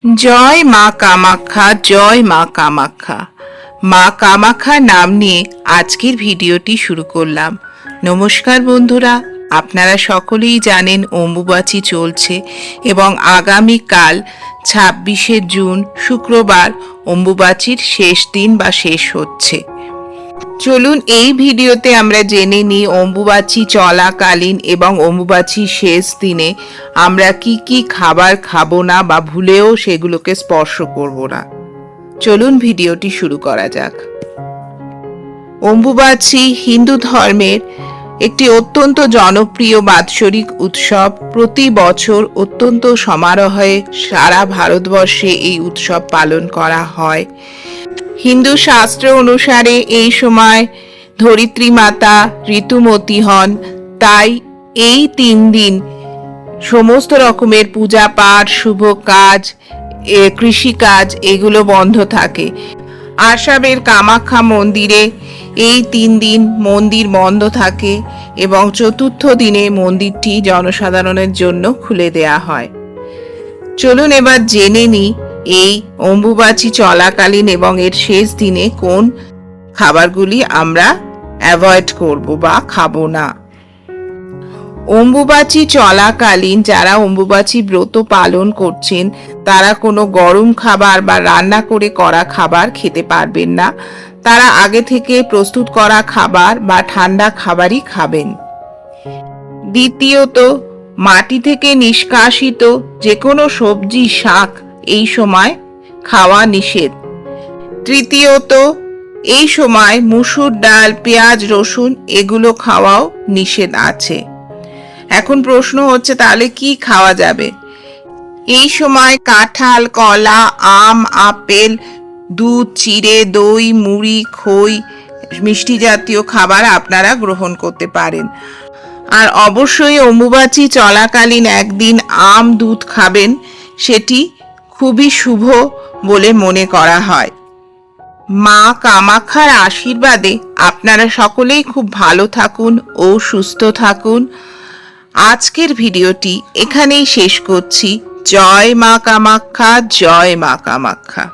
জয় মা কামাখ্যা, জয় মা কামাখ্যা। মা কামাখ্যার নাম নিয়ে আজকের ভিডিওটি শুরু করলাম। নমস্কার বন্ধুরা, আপনারা সকলেই জানেন অম্বুবাচী চলছে এবং আগামীকাল 26শে জুন শুক্রবার অম্বুবাচীর শেষ দিন বা শেষ হচ্ছে। চলুন এই ভিডিওতে আমরা জেনে নিই অম্বুবাচী চলাকালীন এবং অম্বুবাচী শেষ দিনে আমরা কি কি খাবার খাবো না বা ভুলেও সেগুলোকে স্পর্শ করব না। চলুন ভিডিওটি শুরু করা যাক। অম্বুবাচী হিন্দু ধর্মের একটি অত্যন্ত জনপ্রিয় বাৎসরিক উৎসব। প্রতি বছর অত্যন্ত সমারোহে সারা ভারতবর্ষে এই উৎসব পালন করা হয়। হিন্দু শাস্ত্র অনুসারে এই সময় ধরিত্রী মাতা ঋতুমতী হন, তাই এই 3 দিন সমস্ত রকমের পূজা পাঠ, শুভ কাজ, কৃষিকাজ এগুলো বন্ধ থাকে। আসামের কামাখ্যা মন্দিরে এই 3 দিন মন্দির বন্ধ থাকে এবং চতুর্থ দিনে মন্দিরটি জনসাধারণের জন্য খুলে দেয়া হয়। চলুন এবার জেনে নিই এই অম্বুবাচী চলাকালীন এবং এর শেষ দিনে কোন খাবারগুলি আমরা অ্যাভয়েড করব বা খাবো না। অম্বুবাচী চলাকালীন যারা অম্বুবাচী ব্রত পালন করছেন তারা কোনো গরম খাবার বা রান্না করে করা খাবার খেতে পারবেন না। তারা আগে থেকে প্রস্তুত করা খাবার বা ঠান্ডা খাবারই খাবেন। দ্বিতীয়ত, মাটি থেকে নিষ্কাশিত যে কোনো সবজি, শাক এই সময় খাওয়া নিষেধ। তৃতীয়ত, এই সময় মুসুর ডাল, পেঁয়াজ, রসুন এগুলো খাওয়াও নিষেধ আছে। এখন প্রশ্ন হচ্ছে তাহলে কি খাওয়া যাবে? এই সময় কাঁঠাল, কলা, আম, আপেল, দুধ, চিড়ে, দই, মুড়ি, খই, মিষ্টি জাতীয় খাবার আপনারা গ্রহণ করতে পারেন। আর অবশ্যই অম্বুবাচী চলাকালীন একদিন আম দুধ খাবেন, সেটি খুবই শুভ বলে মনে করা হয়। মা কামাখ্যার আশীর্বাদে আপনারা সকলেই খুব ভালো থাকুন ও সুস্থ থাকুন। আজকের ভিডিওটি এখানেই শেষ করছি। জয় মা কামাখ্যা, জয় মা কামাখ্যা।